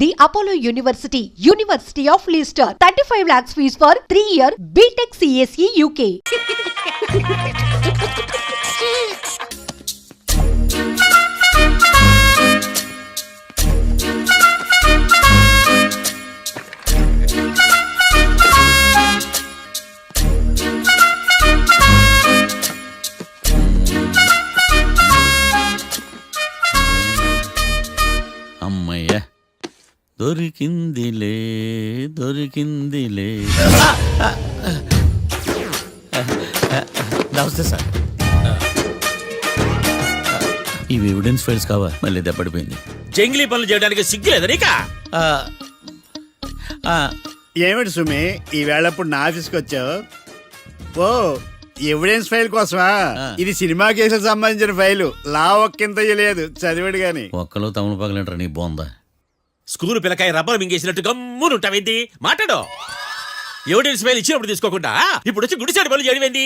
The Apollo University, University of Leicester. 35 lakhs fees for 3-year BTech CSE UK. అమ్మయ్య దొరికిందిలే దొరికిందిలే. నమస్తే sir. ఇవి evidence files కావా? మళ్ళీ దెబ్బడిపోయింది. జంగిలీ పనులు చేయడానికి సిగ్గులేదు నీకా? ఏమిటి సుమి ఈ వేళప్పుడు నా ఆఫీస్కి వచ్చావు? ఓ ఎవిడెన్స్ ఫైల్ కోసమా? ఇది సినిమా కేసులకు సంబంధించిన ఫైలు. లా ఒక్కింత లేదు, చదివాడు గాని. ఒక్కలో తమను పగలంటారా నీ బోందా? School పిల్లకాయ rubber మింగేసినట్టు గమ్మునుంటావేంది? మాట్లాడు. ఎవిడెన్స్ ఫైల్ ఇచ్చినప్పుడు తీసుకోకుండా ఇప్పుడు వచ్చి గుడిసాడి పనులు చేయడమేంది?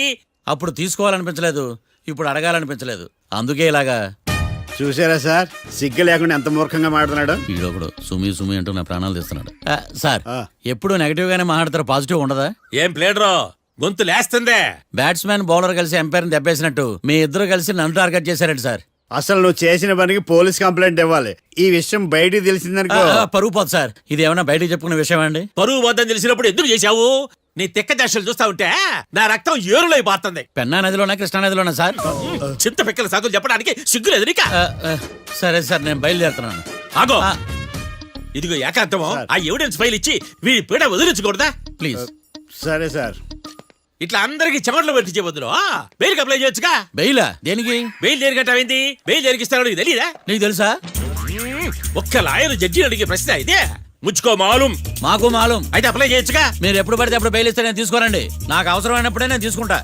అప్పుడు తీసుకోవాలనిపించలేదు, ఇప్పుడు అడగాలనిపించలేదు, అందుకే ఇలాగా. చూసారా సార్, సిగ్గు లేకుండా ఎంత మూర్ఖంగా మాట్లాడుతున్నాడు. ఈడొకడు సుమి సుమి అంటూ నా ప్రాణాలు తీస్తున్నాడు. సార్ ఎప్పుడు నెగటివ్ గానే మాట్లాడతారు, పాజిటివ్ ఉండదా? ఏం ప్లేడరో గొంతు లేస్తుందే. బ్యాట్స్మెన్ బౌలర్ కలిసి ఎంపైర్ని దెబ్బేసినట్టు మీ ఇద్దరు కలిసి నన్ను టార్గెట్ చేశారండి సార్. అసలు నువ్వు చేసిన పనికి పోలీస్ కంప్లైంట్ ఇవ్వాలి. ఈ విషయం బయటికి తెలిసిందనుకో పరువు పోదు సార్. ఇది ఏమైనా బయటికి చెప్పుకునే విషయం అండి? పరువు వద్దని తెలిసినప్పుడు ఎందుకు చేశావు? నీ తెక్క దశలు చూస్తా ఉంటే నా రక్తం ఏరులై పారుతుంది. పెన్నా నదిలోనా కృష్ణా నదిలోనా సార్? చింత పిక్కల సాగులు చెప్పడానికి సిగ్గులేదు నీకా? సరే సార్, నేను బయలుదేరుతున్నాను. ఆగో, ఇదిగో ఏకాంతమో ఆ ఎవిడెన్స్ ఫైల్ ఇచ్చి వీడి పీడ వదిలించకూడదా? ప్లీజ్. సరే సార్. ఇట్లా అందరికి చెమటలు పెట్టించే బదులు బెయిల్కి అప్లై చేయొచ్చుగా. బెయిలా? దేనికి? బెయిల్ దేనికంటావేంది? బెయిల్ దేనికి ఇస్తారో నీకు తెలియదా? నీకు తెలుసా? ఒక్క లాయర్ జడ్జి అడిగే ప్రశ్న ఇదే. ముచ్చుకో మాలూం. మాకు మాలూం. అయితే అప్లై చేయొచ్చుగా. మీరు ఎప్పుడు పడితే అప్పుడు బెయిల్ ఇస్తే నేను తీసుకోరండి. నాకు అవసరమైనప్పుడే నేను తీసుకుంటా.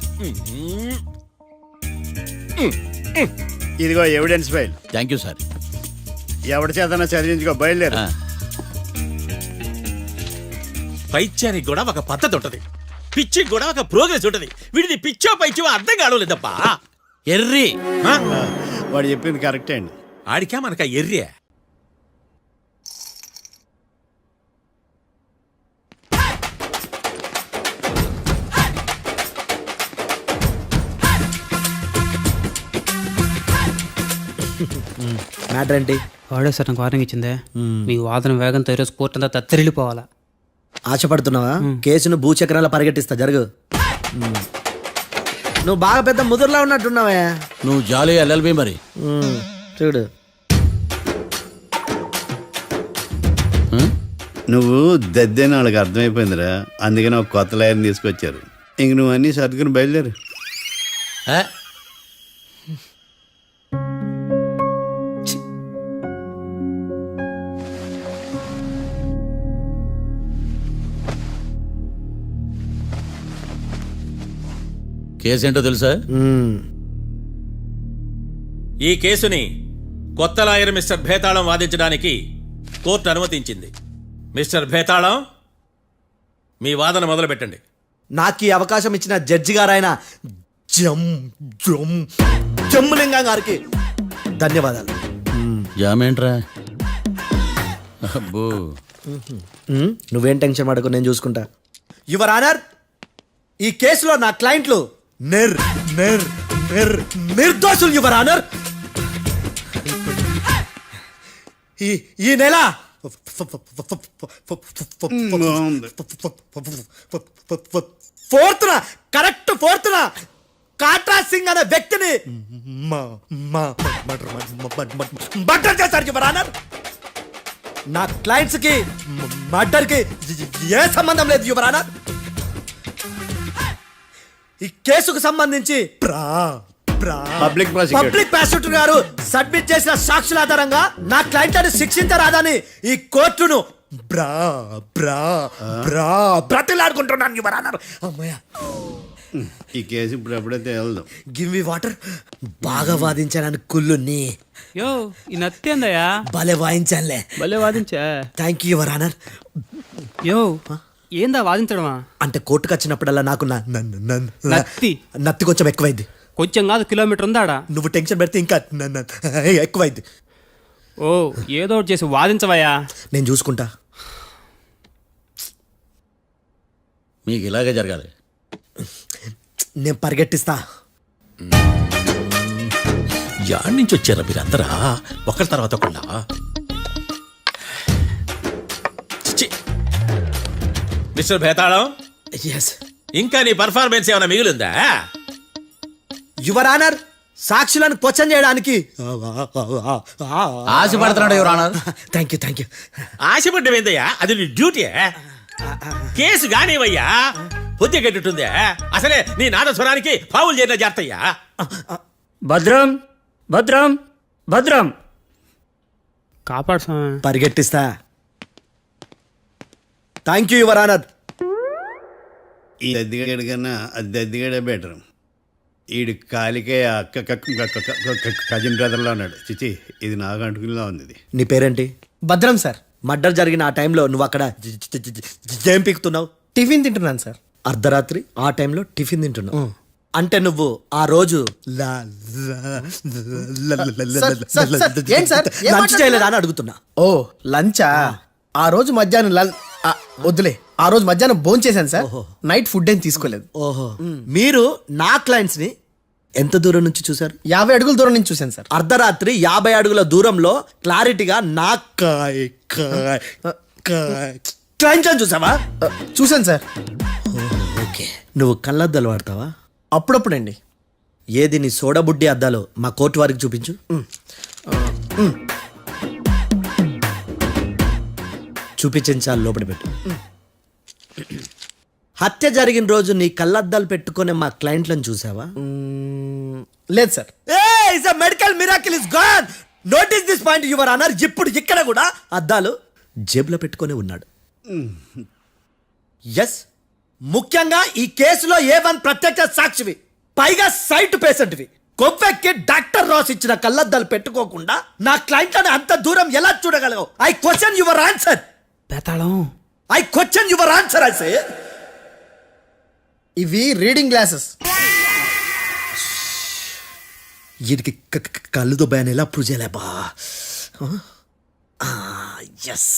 ఇదిగో evidence file. Thank you sir. ఎవరి చేతనా చదివించుకో, బయలుదేరు. పైత్యానికి కూడా ఒక పద్ధతి ఉంటది, పిచ్చికి కూడా ఒక ప్రోగ్రెస్ ఉంటది. వీడిది పిచ్చో పైచో అర్థం కావలేదప్పా. ఎర్రి. వాడు చెప్పింది కరెక్టే అండి. ఆడికా మనక ఎర్రే. మ్యాటర్ ఏంటి? వాడే సార్ నాకు వార్నింగ్ ఇచ్చిందే. మీ వాదన వేగంతో ఈరోజు కోర్టు అంతా తత్తరిల్లిపోవాలా. ఆశపడుతున్నావా? కేసును భూచక్రాల పరిగెట్టిస్తా, జరుగు. నువ్వు బాగా పెద్ద ముదురులా ఉన్నట్టున్నావే. నువ్వు జాలి ఎల్ఎల్బి మరి. చూడు, నువ్వు దద్దేని వాళ్ళకి అర్థమైపోయిందిరా. అందుకని ఒక కొత్త లాయర్ని తీసుకొచ్చారు. ఇంక నువ్వు అన్నీ సర్దుకుని బయలుదేరు. కేసు ఏంటో తెలుసా? ఈ కేసుని కొత్త లాయర్ మిస్టర్ భేతాళం వాదించడానికి కోర్టు అనుమతించింది. మిస్టర్ భేతాళం, మీ వాదన మొదలు పెట్టండి. నాకు ఈ అవకాశం ఇచ్చిన జడ్జి గారైన జమ్ములింగం గారికి ధన్యవాదాలు. జామేంట్రా? అబ్బో, నువ్వేం టెన్షన్ పడకు, నేను చూసుకుంటా. యువర్ ఆనర్, ఈ కేసులో నా క్లయింట్లు నిర్దోషులు యువర్ ఆనర్. ఈ నెల 4th correct 4th Katra Singh అనే వ్యక్తిని మర్డర్ చేశారు యువర్ ఆనర్. నా క్లయింట్స్ కి మర్డర్ కి ఏ సంబంధం లేదు యువర్ ఆనర్. ఈ కేసుకు సంబంధించి పబ్లిక్ ప్రాసిక్యూటర్ గారు సబ్మిట్ చేసిన సాక్షుల ఆధారంగా నా క్లయింట్లను శిక్షించరాదని ఈ కోర్టును బ్రతిలాడుకుంటున్నాను యువర్ ఆనర్. అమ్మయ్య, ఈ కేసు ఇప్పుడు ఎప్పుడైతే వెళ్దాం. Give me water. బాగా వాదించానని కుళ్ళుని. యో, ఈ నత్తేందయ్యా? భలే వాయించానులే. భలే వాదించా. Thank you your honour. యో, ఏందా వాదించడమా? అంటే కోర్టుకు వచ్చినప్పుడల్లా నాకు నత్తి కొంచెం ఎక్కువైంది. కొంచెం కాదు, కిలోమీటర్ ఉందాడా. నువ్వు టెన్షన్ పెడితే ఇంకా ఎక్కువైంది. ఓ ఏదో ఒకటి చేసి వాదించవయ్యా. నేను చూసుకుంటా. మీకు ఇలాగే జరగాలి. నేను పరిగెట్టిస్తా. యాడ్ నుంచి వచ్చారా మీరందరా ఒకరి తర్వాత ఒకళ్ళ? చిచ్చి. మిస్టర్ భేతాళం, ఎస్ ఇంకా నీ పర్ఫార్మెన్స్ ఏమైనా మిగిలిందా? యువర్ ఆనర్, సాక్షులను క్వశ్చన్ చేయడానికి. ఆశపడుతున్నాడు యువర్ ఆనర్. Thank you. ఆశపడ్డం ఏందయ్యా, అది నీ డ్యూటీ. కేసు గానివయ్యా, బుద్ధి గట్టుందే. అసలే నీ నాదస్వరానికి పావులు చేరిన జాగ్రత్తయ్యా. భద్రం భద్రం భద్రం కాపాడు స్వామి. పరిగెట్టిస్తా. Thank you your honour. ఈ దద్దిగడి కన్నా అది దద్దిగడే బెటర్. ఈడు కాలికే కజిన్ బ్రదర్లో ఉన్నాడు. చిచి, ఇది నాకు అంటుకునిలా ఉంది. ఇది నీ పేరేంటి? భద్రం సార్. మర్డర్ జరిగిన ఆ టైంలో నువ్వు అక్కడ ఏం పీకుతున్నావు? టిఫిన్ తింటున్నాను సార్. అర్ధరాత్రి ఆ టైంలో టిఫిన్ తింటున్నావు అంటే నువ్వు ఆ రోజు ఏం సార్? ఏం లంచ్ చేయలేదా అని అడుగుతున్నా. ఓ లంచా? ఆ రోజు మధ్యాహ్నం వద్దులే, ఆ రోజు మధ్యాహ్నం భోజనం చేశాను సార్. నైట్ ఫుడ్ ఏం తీసుకోలేదు. ఓహో, మీరు నా క్లయింట్స్ ని ఎంత దూరం నుంచి చూసారు? 50 అడుగుల దూరం నుంచి చూశాను సార్. అర్ధరాత్రి 50 అడుగుల దూరంలో క్లారిటీగా నా క్లయింట్స్ చూసావా? చూశాను సార్. ఓకే, నువ్వు కళ్ళద్దాలు వాడతావా? అప్పుడప్పుడండి. ఏది నీ సోడబుడ్డి అద్దాలు మా కోర్టు వారికి చూపించు. చూపించాలి, లోపల పెట్టు. హత్య జరిగిన రోజు నీ కళ్ళద్దాలు పెట్టుకునే మా క్లయింట్లను చూసావా? లేదు sir. Medical miracle is gone. Notice this point your honour. ఇప్పుడు ఇక్కడ కూడా అద్దాలు జేబులో పెట్టుకొని ఉన్నాడు. ఎస్, ముఖ్యంగా ఈ కేసులో A1 ప్రత్యక్ష సాక్షివి, పైగా సైట్ పేషెంట్వి. కొవ్వెక్కి డాక్టర్ రాస్ ఇచ్చిన కళ్ళద్దాలు పెట్టుకోకుండా నా క్లయింట్లను అంత దూరం ఎలా చూడగలవు? I question your answer. బేతాళం I question your answer. I say ఇవి రీడింగ్ గ్లాసెస్. వీటికి కళ్ళు దుబ్బాయని ఎలా ప్రూవ్ చేయలేబా? ఎస్,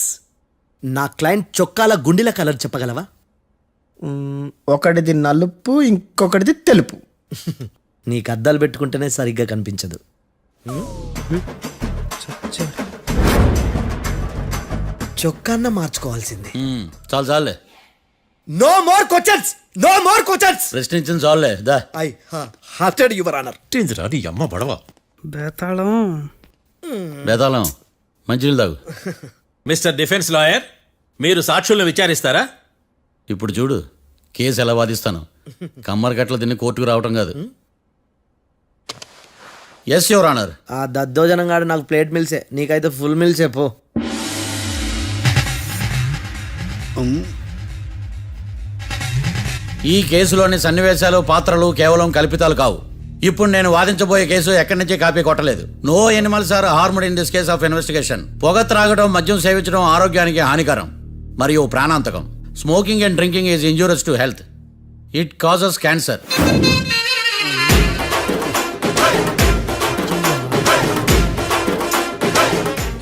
నా క్లయింట్ చొక్కాల గుండెల కలర్ చెప్పగలవా? ఒకటిది నలుపు, ఇంకొకటిది తెలుపు. నీకు అద్దాలు పెట్టుకుంటేనే సరిగ్గా కనిపించదు. చొక్కాన్న మార్చుకోవాల్సింది. చాలు చాలులే, no more questions, no more questions. ప్రశ్నించిన చాలులే. The I hearted your honour. ఏందిరా నీ అమ్మ బడవ. బేతాళం బేతాళం, మంచినీళ్ళు తాగు. మిస్టర్ డిఫెన్స్ లాయర్, మీరు సాక్షులను విచారిస్తారా? ఇప్పుడు చూడు కేసు ఎలా వాదిస్తాను. కమ్మరి కట్టలు తిని కోర్టుకు రావటం కాదు. Yes your honour. ఆ దద్దోజనం గాడు నాకు ప్లేట్ మిల్సే, నీకైతే ఫుల్ మిల్సే పో. ఈ కేసులోని సన్నివేశాలు, పాత్రలు కేవలం కల్పితాలు కావు. ఇప్పుడు నేను వాదించబోయే కేసు ఎక్కడి నుంచి కాపీ కొట్టలేదు. No animals are harmed in this case of investigation. పొగ త్రాగడం, మద్యం సేవించడం ఆరోగ్యానికి హానికరం మరియు ప్రాణాంతకం. Smoking and drinking is injurious to health. It causes cancer.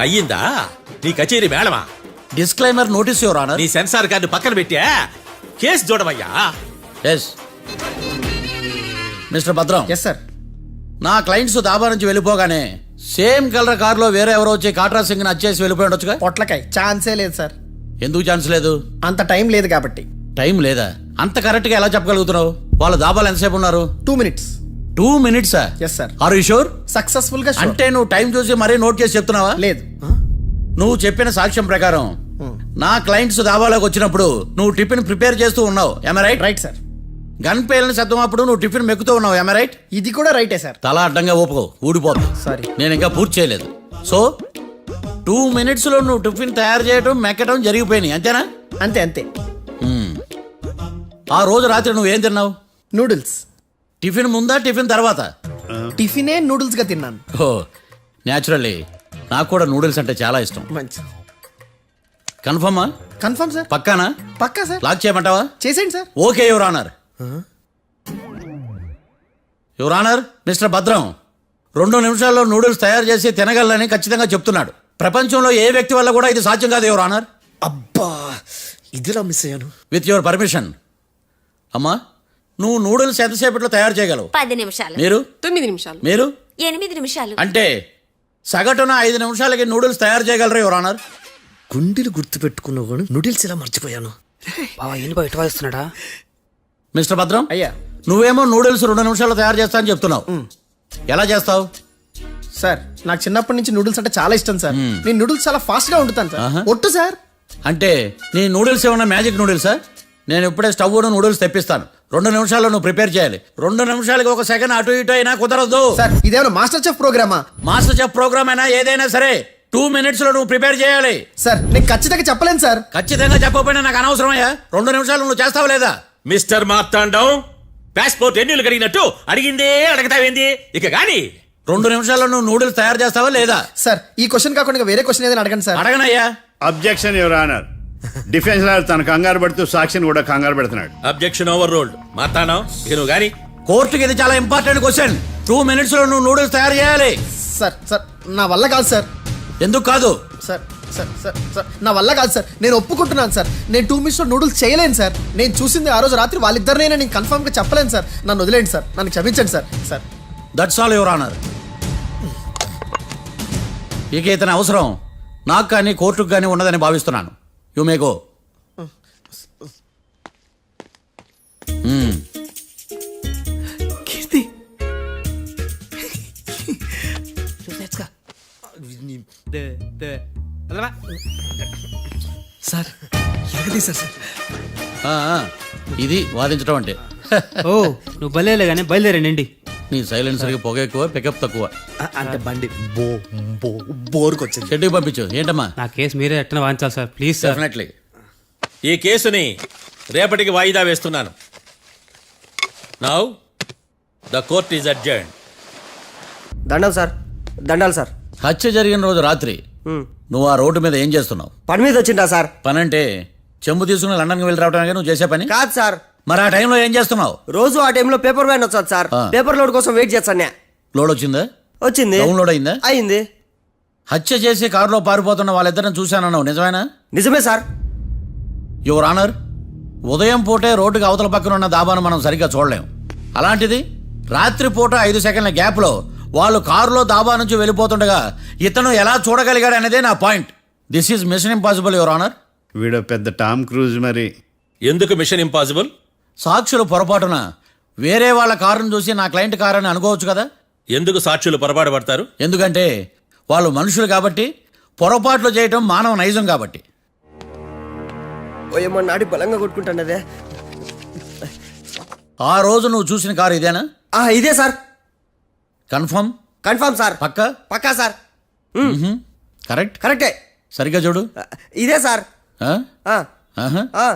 అయ్యిందా నీ కచేరీ మేడమా? Disclaimer notice your honour. నీ సెన్సార్ కార్డు పక్కన పెట్టా కేసు చూడవయ్యా. Yes mister Bhadram. Yes sir. నా క్లయింట్స్ దాబా నుంచి వెళ్ళిపోగానే సేమ్ కలర్ కారులో వేరే ఎవరో వచ్చి కాట్రా సింగ్ ని వచ్చేసి వెళ్ళిపోయి ఉండొచ్చుగా? పొట్లకాయ ఛాన్సే లేదు సార్. ఎందుకు ఛాన్స్ లేదు? అంత టైం లేదు కాబట్టి. టైం లేదా? అంత కరెక్ట్ గా ఎలా చెప్పగలుగుతున్నావు? వాళ్ళ దాబాలు ఎంతసేపు ఉన్నారు? 2 minutes. 2 minutes? Yes sir. Are you sure? Successful గా sure. అంటే నువ్వు టైం చూసి మరీ నోట్ చేసి చెప్తున్నావా? లేదు. నువ్వు చెప్పిన సాక్ష్యం ప్రకారం నా క్లయింట్స్ దాబాలోకి వచ్చినప్పుడు నువ్వు టిఫిన్ ప్రిపేర్ చేస్తూ ఉన్నావు. ఎమ రైట్? Right sir. గన్ పేలిన శబ్దం అప్పుడు నువ్వు టిఫిన్ మెక్కుతూ ఉన్నావు. ఎమ రైట్? ఇది కూడా రైటే సార్. తల అడ్డంగా ఊపుకో, ఊడిపోతుంది. సారీ. నేను ఇంకా పూర్తి చేయలేదు. సో 2 minutes లో నువ్వు టిఫిన్ తయారు చేయడం, మెక్కడం జరిగిపోయినాయి, అంతేనా? అంతే అంతే. ఆ రోజు రాత్రి నువ్వేం తిన్నావు? నూడిల్స్. టిఫిన్ ముందా, టిఫిన్ తర్వాత? టిఫినే నూడిల్స్ గా తిన్నాను. ఓ న్యాచురల్లీ నాకు కూడా నూడిల్స్ అంటే చాలా ఇష్టం. మంచి. కన్ఫర్మా? Confirm sir. పక్కానా? పక్కా సార్. లాక్ చేయమంటావా? చేసేయండి sir. Okay your honour. Your honour, mister Bhadram 2 నిమిషాల్లో నూడిల్స్ తయారు చేసి తినగలని ఖచ్చితంగా చెప్తున్నాడు. ప్రపంచంలో ఏ వ్యక్తి వల్ల కూడా ఇది సాధ్యం కాదు యువర్ ఆనర్. అబ్బా ఇదిలా మిస్ అయ్యాను. With your permission. అమ్మా, నువ్వు నూడిల్స్ ఎంతసేపట్లో తయారు చేయగలవు? 10 నిమిషాలు. మీరు? 9 నిమిషాలు. మీరు? 8 నిమిషాలు. అంటే సగటున 5 నిమిషాలకి నూడిల్స్ తయారు చేయగలరా యువర్ ఆనర్? గుండెలు గుర్తు పెట్టుకున్నావు కానీ నూడిల్స్ ఇలా మర్చిపోయాను. బావా ఏంటి బయట వాయిస్తున్నాడా? మిస్టర్ భద్రం, అయ్యా నువ్వేమో నూడిల్స్ 2 నిమిషాల్లో తయారు చేస్తా అని చెప్తున్నావు. ఎలా చేస్తావు? సార్ నాకు చిన్నప్పటి నుంచి నూడిల్స్ అంటే చాలా ఇష్టం సార్. నేను నూడిల్స్ చాలా ఫాస్ట్ గా వండుతాను సార్. ఒట్టు సార్. అంటే నీ నూడిల్స్ ఏమన్నా మ్యాజిక్ నూడిల్సా? నేను ఇప్పుడే స్టవ్ నూడిల్స్ తెప్పిస్తాను. 2 నిమిషాల్లో నువ్వు ప్రిపేర్ చేయాలి. 2 నిమిషాలకి 1 సెకండ్ అటు ఇటు అయినా కుదరదు. సార్ ఇదేమైనా మాస్టర్ చెఫ్ ప్రోగ్రామా? మాస్టర్ చెఫ్ ప్రోగ్రామ్ అయినా ఏదైనా సరే 2 minutes లో నువ్వు ప్రిపేర్ చేయాలి. సార్ నేను ఖచ్చితంగా చెప్పలేను సార్. ఖచ్చితంగా చెప్పకపోయినా నాకు అనవసరమయ్యా. 2 నిమిషాలు నువ్వు చేస్తావా లేదా? మిస్టర్ మార్తాండం, పాస్పోర్ట్ ఎన్నిళ్ళు కడిగినట్టు అడిగిందే అడగతావేంది? ఇక గాని 2 నిమిషాల్లో నువ్వు నూడిల్స్ తయారు చేస్తావా లేదా? సార్ ఈ క్వశ్చన్ కాకుండా ఇంకా వేరే క్వశ్చన్ ఏదైనా అడగండి సార్. అడగనయ్యా. Objection your honour. Defence lawyer తన కంగారు పడుతూ సాక్షిని కూడా కంగారు పెడుతున్నాడు. Objection over ruled. మార్తాండం, ఇక నువ్వు గాని. కోర్టుకి ఇది చాలా ఇంపార్టెంట్ క్వశ్చన్. 2 minutes లో నువ్వు నూడిల్స్ తయారు చేయాలి. సార్ సార్ నా వల్ల కాదు సార్. ఎందుకు కాదు? సార్ సార్ సార్ సార్ నా వల్ల కాదు సార్. నేను ఒప్పుకుంటున్నాను సార్. నేను 2 minutes లో నూడిల్స్ చేయలేను సార్. నేను చూసింది ఆ రోజు రాత్రి వాళ్ళిద్దరినైనా నేను కన్ఫర్మ్ గా చెప్పలేను సార్. నన్ను వదిలేండి సార్. నన్ను క్షమించండి sir. Sir that's all your honour. ఇక ఇతని అవసరం నాకు కానీ కోర్టుకు కానీ ఉండదని భావిస్తున్నాను. You may go. Keerthi sir ఎలాగదీశారు సార్? ఇది వాదించడం అంటే. ఓ నువ్వు బలేలే కానీ బయలుదేరండి. నీ సైలెన్సర్కి పొగ ఎక్కువ, పికప్ తక్కువ. అంటే బండి బోర్కి వచ్చింది. షెడ్యూల్ పంపించు. ఏంటమ్మా? నా కేసు మీరే ఎట్టన వాయించాలి సార్, ప్లీజ్ సార్. డెఫినెట్లీ. ఈ కేసుని రేపటికి వాయిదా వేస్తున్నాను. Now the court is adjourned. దండాలు సార్, దండాలు సార్. హత్య జరిగిన రోజు రాత్రి నువ్వు ఆ రోడ్డు మీద ఏం చేస్తున్నావు? పని మీద వచ్చిందా సార్? పని అంటే చెంబు తీసుకుని లండన్కి వెళ్ళి రావడానికి నువ్వు చేసే పని కాదు సార్. మరి ఆ టైంలో ఏం చేస్తున్నావు? రోజు ఆ టైంలో పేపర్ వ్యాన్ వచ్చాది సార్. పేపర్ లోడ్ కోసం వెయిట్ చేస్తాను. లోడ్ వచ్చిందా? వచ్చింది. డౌన్లోడ్ అయిందా? అయింది. హత్య చేసి కారులో పారిపోతున్న వాళ్ళిద్దరిని చూశానన్నావు, నిజమేనా? నిజమే సార్. యువర్ ఆనర్, ఉదయం పూటే రోడ్డుకి అవతల పక్కన ఉన్న దాబాను మనం సరిగ్గా చూడలేం. అలాంటిది రాత్రి పూట 5 సెకండ్ల గ్యాప్లో వాళ్ళు కారులో దాబా నుంచి వెళ్ళిపోతుండగా ఇతను ఎలా చూడగలిగాడు అనేదే నా point. This is mission impossible your honour. వీడో పెద్ద టామ్ క్రూజ్ మరి. ఎందుకు మిషన్ ఇంపాసిబుల్? సాక్షులు పొరపాటున వేరే వాళ్ళ కారును చూసి నా క్లయింట్ కారు అని అనుకోవచ్చు కదా. ఎందుకు సాక్షులు పొరపాటు పడతారు? ఎందుకంటే వాళ్ళు మనుషులు కాబట్టి, పొరపాట్లు చేయటం మానవ నైజం కాబట్టి. ఓయమ్మ నాడి బలంగా కొట్టుకుంటానదే. ఆ రోజు నువ్వు చూసిన కారు ఇదేనా? ఇదే సార్. కన్ఫర్మ్? Confirm sir. పక్కా? పక్కా సార్. కరెక్ట్? కరెక్టే. సరిగ్గా చూడు. ఇదే సార్. ఆ? ఆ, ఆహా. ఆ.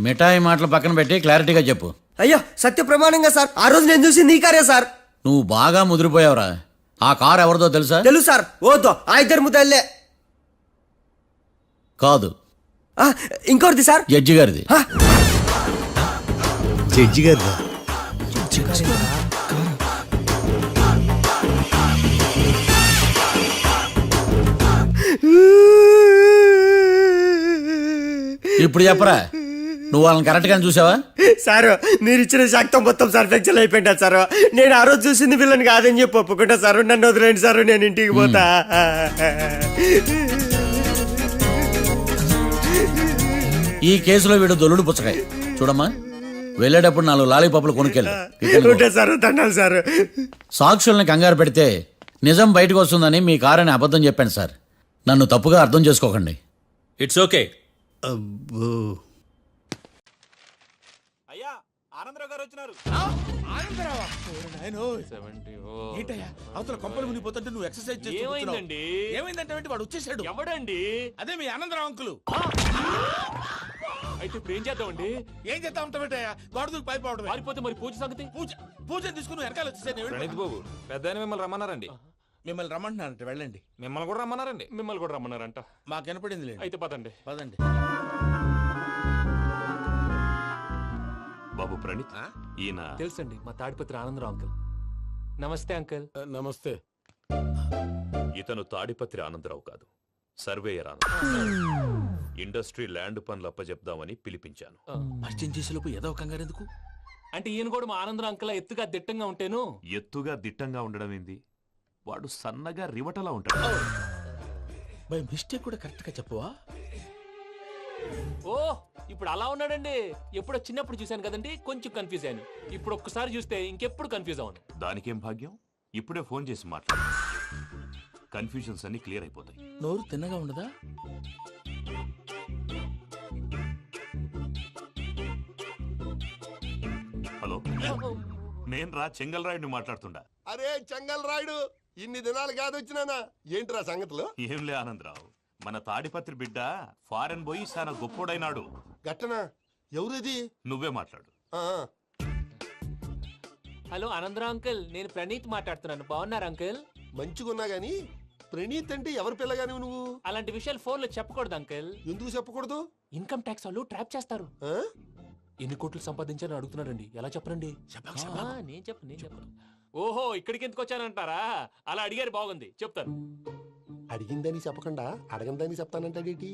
మిఠాయి మాటలు పక్కన పెట్టి క్లారిటీగా చెప్పు. అయ్యో సత్య ప్రమాణంగా సార్, ఆ రోజు నేను చూసి నీ కారే సార్. నువ్వు బాగా ముదిరిపోయావురా. ఆ కారు ఎవరిదో తెలుసా? తెలుసు సార్. ఓతో ఆ ఇద్దరు ముద్దల్లే. కాదు, ఇంకోటిది సార్. జడ్జి గారిది. జడ్జి గారు ఇప్పుడు చెప్పరా, నువ్వు వాళ్ళని కరెక్ట్ గానే చూసావా? సార్ మీరు ఇచ్చిన శాక్తం మొత్తం సార్ ఫ్లెక్చర్ అయిపోయింటా సార్. నేను ఆ రోజు చూసింది వీళ్ళని కాదని చెప్పి ఒప్పుకుంటా సార్. నన్ను వదిలేండి సార్, నేను ఇంటికి పోతా. ఈ కేసులో వీడు దొల్లుడు పుచ్చకాయ. చూడమ్మా, వెళ్ళేటప్పుడు 4 లాలీపాపులు కొనుక్కెళ్ళు. ఉంటా సార్, దండాలి సార్. సాక్షుల్ని కంగారు పెడితే నిజం బయటకు వస్తుందని మీ కారని అబద్ధం చెప్పాను సార్. నన్ను తప్పుగా అర్థం చేసుకోకండి. It's okay. అబ్బో. అవతల కొంపలు మునిగిపోతుంటే నువ్వు ఎక్సర్సైజ్ చేస్తున్నావు. ఏమైందంటే వాడు వచ్చేసాడు. ఎవడండి? అదే మీ ఆనందరావు అంకులు. అయితే ఇప్పుడు ఏం చేద్దామండి? ఏం చేద్దాం ఉంటావేటయ్యా? గోడ దూకి పైపోవడం. పారిపోతే మరి పూజ సంగతి? పూజ తీసుకుని వెనకాల వచ్చేసాను. బాబు పెద్ద మిమ్మల్ని రమ్మన్నారండి. మిమ్మల్ని రమ్మంటున్నారంట, వెళ్ళండి. మిమ్మల్ని కూడా రమ్మన్నారండి. మిమ్మల్ని కూడా రమ్మన్నారంట. మాకు వినపడింది. అయితే పదండి. పదండి. బాబు ప్రణీత్ ఈయన తెలుసండి, మా తాడిపత్రి ఆనందరావు అంకుల్. నమస్తే అంకుల్. నమస్తే. ఇతను తాడిపత్రి ఆనందరావు కాదు, సర్వేయర్ ఆనందరావు. ఇండస్ట్రీ ల్యాండ్ పనులు అప్పచెప్దామని పిలిపించాను. పరిచయం చేసేలోపు ఏదో ఒక కంగారు ఎందుకు? అంటే ఈయన కూడా మా ఆనందరావు అంకల్ ఎత్తుగా దిట్టంగా ఉంటేను. ఎత్తుగా దిట్టంగా ఉండడం ఏంది? వాడు సన్నగా రివటలా ఉంటాడు. బై మిస్టేక్ కూడా కరెక్ట్ గా చెప్పవా? ఓ ఇప్పుడు అలా ఉన్నాడండి. ఎప్పుడో చిన్నప్పుడు చూశాను కదండి, కొంచెం కన్ఫ్యూజ్ అయ్యాను. ఇప్పుడు ఒక్కసారి చూస్తే ఇంకెప్పుడు కన్ఫ్యూజ్ అవ్వను. దానికేం భాగ్యం, ఇప్పుడే ఫోన్ చేసి మాట్లాడు. కన్ఫ్యూజన్స్ అన్ని క్లియర్ అయిపోతాయి. నోరు తిన్నగా ఉండదా? హలో, నేను చెంగల్ రాయుడిని మాట్లాడుతుండా. అరే చెంగల్ రాయుడు, ఇన్ని దినాలు కాదు వచ్చినానా? ఏంట్రా సంగతులు? ఏంలే ఆనందరావు, మన తాడిపత్రి బిడ్డ ఫారెన్ పోయి చాలా గొప్పోడైనాడు. గట్టనా? ఎవరిది? నువ్వే మాట్లాడు. హలో ఆనందరావు అంకుల్, నేను ప్రణీత్ మాట్లాడుతున్నాను. బాగున్నారు అంకుల్? మంచిగున్నా గాని ప్రణీత్ అంటే ఎవరి పిల్లగాని నువ్వు? అలాంటి విషయాలు ఫోన్ లో చెప్పకూడదు అంకుల్. ఎందుకు చెప్పకూడదు? ఇన్కమ్ ట్యాక్స్ వాళ్ళు ట్రాప్ చేస్తారు. ఆ? ఎన్ని కోట్లు సంపాదించాలని అడుగుతున్నాడండి. ఎలా చెప్పరండి? నేను చెప్పను. ఓహో, ఇక్కడికి ఎందుకు వచ్చానంటారా? అలా అడిగారు, బాగుంది, చెప్తాను. అడిగిందని చెప్పకుండా అడగందని చెప్తానంటాడేటి?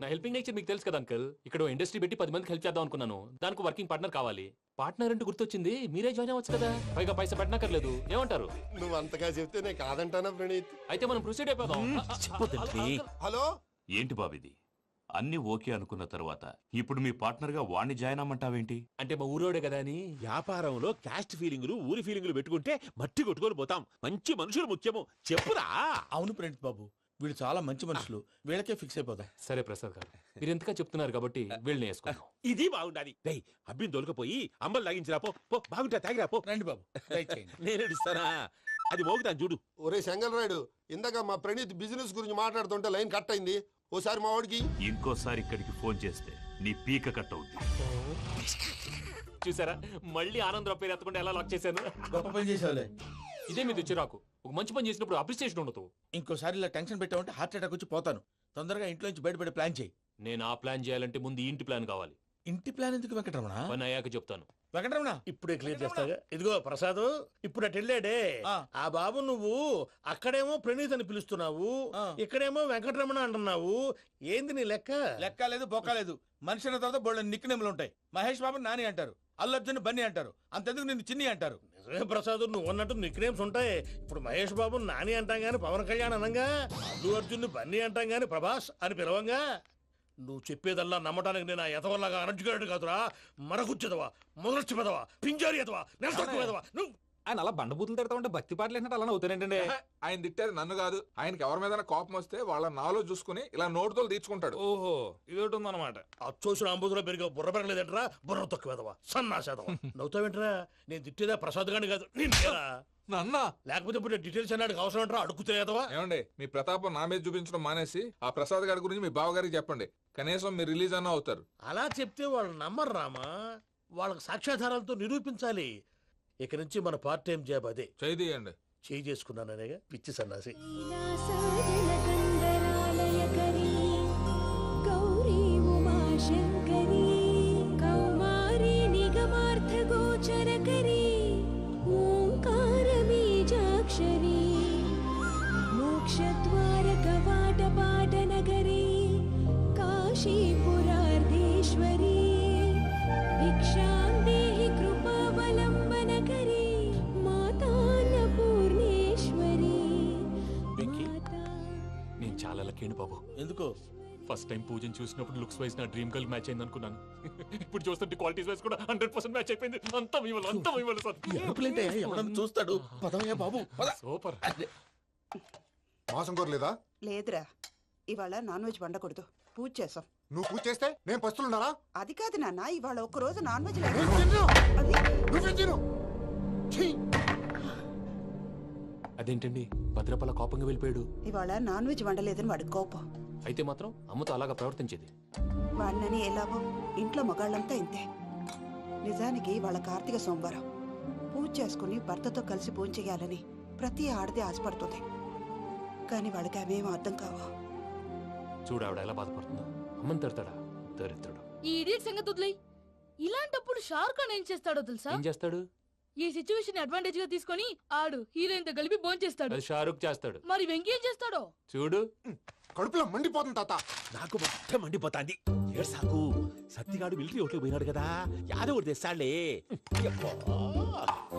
నా హెల్పింగ్ నేచర్ మీకు తెలుసు కదా అంకుల్. ఇక్కడ ఇండస్ట్రీ పెట్టి 10 మందికి హెల్ప్ చేద్దాం అనుకున్నాను. దానికి వర్కింగ్ పార్ట్నర్ కావాలి. పార్ట్నర్ అంటే గుర్తొచ్చింది, మీరే జాయిన్ అవ్వచ్చు కదా. పైగా పైసా పెట్టనక్కర్లేదు. ఏమంటారు? నువ్వు అంతగా చెప్తే నేను కాదంటానా ప్రణీత్? అయితే మనం ప్రొసీడ్ అయిపోదాం. హలో, ఏంటి బాబిది? అన్ని ఓకే అనుకున్న తర్వాత ఇప్పుడు మీ పార్ట్నర్ గా వాణ్ణి జాయిన్ అమ్మంటావేంటి? అంటే మా ఊరోడే కదా అని. వ్యాపారంలో క్యాస్ట్ ఫీలింగులు, ఊరి ఫీలింగులు పెట్టుకుంటే మట్టి కొట్టుకొని పోతాం. మంచి మనుషులు ముఖ్యము, చెప్పురా. అవును ప్రణీత్ బాబు, వీళ్ళు చాలా మంచి మనుషులు. వీళ్ళకే ఫిక్స్ అయిపోదాం. సరే ప్రసాద్ గారు, మీరు ఎంతగా చెప్తున్నారు కాబట్టి వీళ్ళని వేసుకుందాం. ఇది బాగుండాలి. డై అబ్బిని దొలకపోయి అంబలు లాగించిరా పో. పో బాగుంటా, తాగిరా పో. రండి బాబు, నేను ఇస్తానా? అది మోగుతాను చూడు. ఒరే చెంగల్ రాయుడు, ఇందాక మా ప్రణీత్ బిజినెస్ గురించి మాట్లాడుతుంటే లైన్ కట్ అయింది. ఓసారి మా వాడికి ఇంకోసారి ఇక్కడికి ఫోన్ చేస్తే నీ పీక కట్ అవుద్ది. చూసారా, మళ్ళీ ఆనందరావు పేరు ఎత్తకుండా ఎలా లాక్ చేశాను. గొప్ప పని చేసేవాళ్ళే. ఇదే మీద చిరాకు. ఒక మంచి పని చేసినప్పుడు అప్రిసియేషన్ ఉండదు. ఇంకోసారి ఇలా టెన్షన్ పెట్టామంటే హార్ట్ అటాక్ వచ్చి పోతాను. తొందరగా ఇంట్లో నుంచి బయటపడే ప్లాన్ చేయి. నేను ఆ ప్లాన్ చేయాలంటే ముందు ఈ ఇంటి ప్లాన్ కావాలి. ఇంటి ప్లాన్ ఎందుకు వెంకటరమణ? పని అయ్యాక చెప్తాను. వెంకటరమణ ఇప్పుడే క్లియర్ చేస్తాగా. ఇదిగో ప్రసాద్, ఇప్పుడు అటు వెళ్ళాడే ఆ బాబు, నువ్వు అక్కడేమో ప్రణీత్ అని పిలుస్తున్నావు, ఇక్కడేమో వెంకటరమణ అంటున్నావు. ఏంది నీ లెక్క? లెక్క లేదు, బొక్క లేదు. మనిషి అన్న తర్వాత బోళ్ళ నిక్నెములు ఉంటాయి. మహేష్ బాబు నాని అంటారు, అల్లు అర్జున్ బన్నీ అంటారు, అంతెందుకు నిన్ను చిన్ని అంటారు. నిజమే ప్రసాద్, నువ్వు అన్నట్టు నిక్నేమ్స్ ఉంటాయి. ఇప్పుడు మహేష్ బాబు నాని అంటాం గాని పవన్ కళ్యాణ్ అనంగా, అల్లు అర్జున్ బన్నీ అంటాం గాని ప్రభాస్ అని పిలవంగా. నువ్వు చెప్పేదల్లా నమ్మటానికి నేను ఎతవల్లాగా అనర్జుగాడు కాదురా. మరగుచ్చదవా, మొదలచ్చి పెదవా, పింజారి ఎదవా, నెలసొక్కుదవా నువ్వు. ఆయన అలా బండబూతులు తిడతా ఉంటే భక్తి పాటలు ఏంటంటే అలా అవుతానంటే. ఆయన తిట్టేది నన్ను కాదు, ఆయనకి ఎవరి మీద కోపం వస్తే వాళ్ళ నాలో చూసుకుని ఇలా నోటుతో తీర్చుకుంటాడు. ఓహో, ఇదొకటి ఉందన్నమాట. అచ్చోసిన అంబుధులో పెరిగే బుర్ర పెరగలేదంటరా, బుర్ర తొక్కువేదవా, సన్నాసేదవా. నవ్వుతావేంట్రా? నేను తిట్టేదా ప్రసాద్ గాని కాదు, నన్నా. లేకపోతే ఇప్పుడు డీటెయిల్స్ అన్నాడు అవసరం అంటారా? అడుగుతలేదవా? ఏమండి, మీ ప్రతాపం నా మీద చూపించడం మానేసి ఆ ప్రసాద్ గారి గురించి మీ బావగారికి చెప్పండి. కనీసం మీరు రిలీజ్ అన్న అవుతారు. అలా చెప్తే వాళ్ళు నమ్మరు రామా. వాళ్ళకి సాక్ష్యాధారాలతో నిరూపించాలి. ఇక నుంచి మన పార్ట్ టైం జాబ్ అదే. చేయండి. చేయి చేసుకున్నాననేగా పిచ్చి సన్నాసి. బాబు ఎందుకు? ఫస్ట్ టైం పూజను చూసినప్పుడు లుక్స్ వైజ్ నా డ్రీమ్ గర్ల్ మ్యాచ్ అయింది అనుకున్నాను. ఇప్పుడు చూస్తుంటే క్వాలిటీస్ వైజ్ కూడా 100% మ్యాచ్ అయిపోయింది. అంతా ఇవ్వాలి సార్. ఎవడన్నా చూస్తాడు. పదవయ్యా బాబు, సూపర్. మాసం కోరలేదా? లేదురా, ఇవాళ నాన్ వెజ్ వండకూడదు. పూజ చేసాం. నువ్వు పూజ చేస్తే నేను పస్తులున్నారా? అది కాదు నాన్న, ఇవాళ ఒక్కరోజు నాన్ వెజ్ అదేంటండి భద్రపల కోపంగా వెళ్ళిపోయాడు? ఇవాళ నాన్ వెజ్ వండలేదని వాడి కోపం. అయితే మాత్రం అమ్మతో అలాగా ప్రవర్తించేది. వాడినని ఎలాగో ఇంట్లో మగాళ్ళంతా ఇంతే. నిజానికి వాళ్ళ కార్తీక సోమవారం పూజ చేసుకుని భర్తతో కలిసి పూజ చేయాలని ప్రతి ఆడది ఆశపడుతుంది. కానీ వాళ్ళకి అవేం అర్థం కావా. చూడు ఆవిడ ఎలా బాధపడుతుందో. అమ్మని తిడతాడా దరిద్రుడు. ఈ ఇడియట్ సంగతి వదిలేయ్. ఇలాంటప్పుడు షారుఖ్ ఖాన్ ఏం చేస్తాడో తెలుసా? ఏం చేస్తాడు? ఈ సిచ్యువేషన్ అడ్వాంటేజ్ గా తీసుకొని ఆడు హీరోయిన్ తో కలిపి భోంచేస్తాడు. అది షారుఖ్ చేస్తాడు. మరి వెంకీ ఏం చేస్తాడో చూడు. కడుపులో మండిపోతుంది తాత. నాకు మొత్తం మండిపోతాంది. ఏడు సాకు సత్తిగాడు మిలిటరీ ఓట్లు పోయినాడు కదా, యాదవ్ ఒకటి తెస్తాడులే.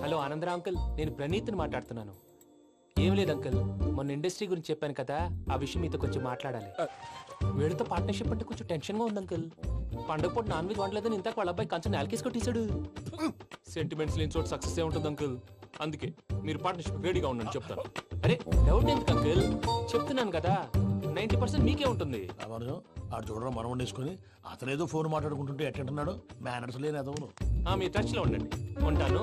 హలో ఆనందరా అంకుల్, నేను ప్రణీత్ని మాట్లాడుతున్నాను. ఏం లేదు అంకుల్, మొన్న ఇండస్ట్రీ గురించి చెప్పాను కదా, ఆ విషయం మీతో కొంచెం మాట్లాడాలి. వీడితో పార్ట్నర్షిప్ అంటే కొంచెం టెన్షన్ గా ఉంది అంకుల్. పండగ పూట నాన్ వెజ్ వండలేదని ఇంతకు వాళ్ళ అబ్బాయి కంచెం నేలకేసి కొట్టేశాడు. సెంటిమెంట్స్ లేని చోట సక్సెస్ ఏ ఉంటుంది అంకుల్. అందుకే మీరు పార్ట్నర్షిప్ రెడీగా ఉండండి చెప్తాను. అరే డౌట్ ఎందుకు అంకుల్, చెప్తున్నాను కదా 90% మీకే ఉంటుంది. ఆడు చూడడం మనం వండేసుకుని అతనేదో ఫోన్ మాట్లాడుకుంటుంటే ఎట్టంటున్నాడు, మేనర్స్ లేని అదవును. మీ టచ్ లో ఉండండి, ఉంటాను.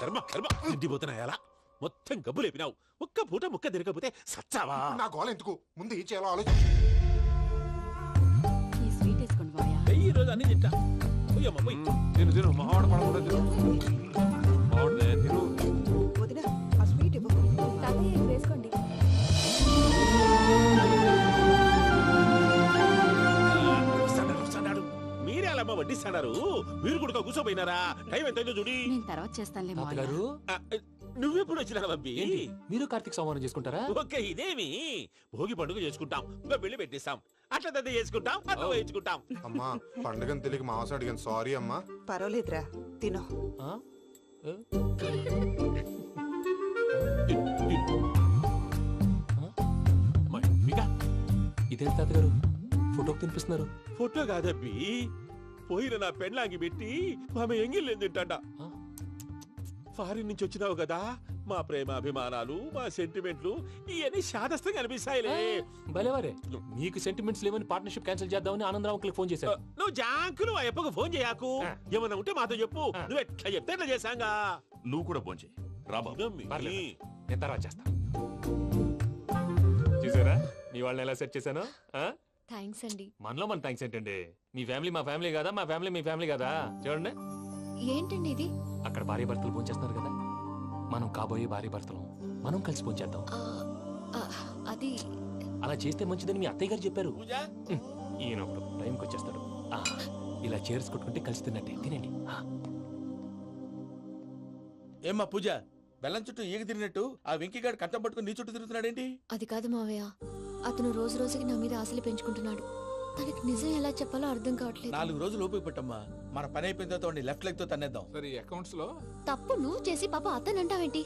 కర్మ కర్మ తిండిపోతున్నాయా? మొత్తం గబ్బు లేపినావు. ఒక్క పూట ముక్క తిరగకపోతే సచ్చావా? నా గోల ఎందుకు, ముందు ఈ చేయాలో ఆలోచించు. ఈ స్వీట్ వేసుకోండి బాయా. ఈ రోజు అన్ని తింటా. పోయమ్మ పోయి. తిను తిను, మావాడ పడకుండా తిను. మావాడనే తిను. వదిన ఆ స్వీట్ ఇవ్వు. వేసుకోండి. వస్తాడు. మీరే అలా వడ్డిస్తాడారు, మీరు కూడా కూర్చోపోయినారా? టైం ఎంతైందో చూడి. నేను తర్వాత చేస్తానులే తాతగారు, నువ్వెప్పుడు వచ్చినా అబ్బి? మీరు కార్తీక్ సంహారం చేసుకుంటారా? ఓకే, ఇదేమి భోగి పండుగ చేసుకుంటాం, ఇంకా పెళ్లి పెట్టిస్తాం, అట్లా దద్ద చేసుకుంటాం, అట్లా వేయించుకుంటాం. అమ్మా పండుగని తెలియక మావస అడిగాను, సారీ అమ్మా. పర్వాలేదురా, తినో. ఇదేంటి తాతగారు ఫోటోకి తినిపిస్తున్నారు? ఫోటో కాదబ్బి, పోయిన నా పెళ్ళాంగి పెట్టి ఆమె ఎంగిల్లేం తింటాడ. ఫారిన్ నుంచి వచ్చినావు కదా, మా ప్రేమ అభిమానాలు, మా సెంటిమెంట్లు ఇవన్నీ శాదస్తంగా అనిపిస్తాయిలే. భలేవారే, మీకు సెంటిమెంట్స్ లేవని పార్ట్నర్షిప్ క్యాన్సిల్ చేద్దామని ఆనందరావు అంకుల్ ఫోన్ చేశారు. నువ్వు జాంకులు ఆ ఎప్పకు ఫోన్ చేయకు, ఏమన్నా ఉంటే మాతో చెప్పు. నువ్వు ఎట్లా చెప్తే ఎట్లా చేశాంగా. నువ్వు కూడా ఫోన్ చేయి రాబా. నేను తర్వాత చేస్తా. చూసారా మీ వాళ్ళని ఎలా సెట్ చేశాను? థ్యాంక్స్ అండి. మనలో మన థ్యాంక్స్ ఏంటండి, మీ ఫ్యామిలీ మా ఫ్యామిలీ కదా, మా ఫ్యామిలీ మీ ఫ్యామిలీ కదా. చూడండి, ఏంటండి ఇది? అక్కడ భార్య భర్తలు భోంచేస్తున్నారు కదా, మనం కాబోయే భార్య భర్తలు మనం కలిసి భోంచేద్దాం. అది అలా చేస్తే మంచిదని మీ అత్తయ్య గారు చెప్పారు. ఈయన ఒకడు టైంకి వచ్చేస్తాడు. ఇలా చేర్స్ కొట్టుకుంటే కలిసి తిన్నట్టే. తినండి. ఏమ్మా పూజ, బెల్లం చుట్టూ ఈగ తిరిగినట్టు ఆ వెంకీగాడు కట్టం పట్టుకుని నీ చుట్టూ తిరుగుతున్నాడేంటి? అది కాదు మావయ్య, అతను రోజు రోజుకి నా మీద ఆశలు పెంచుకుంటున్నాడు. తనకి నిజం ఎలా చెప్పాలో అర్థం కావట్లేదు. 4 రోజులు ఓపిక పట్టమ్మా, మన పని అయిపోయిన తర్వాత లెఫ్ట్ లెగ్ తో తన్నేద్దాం. సరే అకౌంట్స్ లో తప్పు నువ్వు చేసి పాప అతను అంటావేంటి?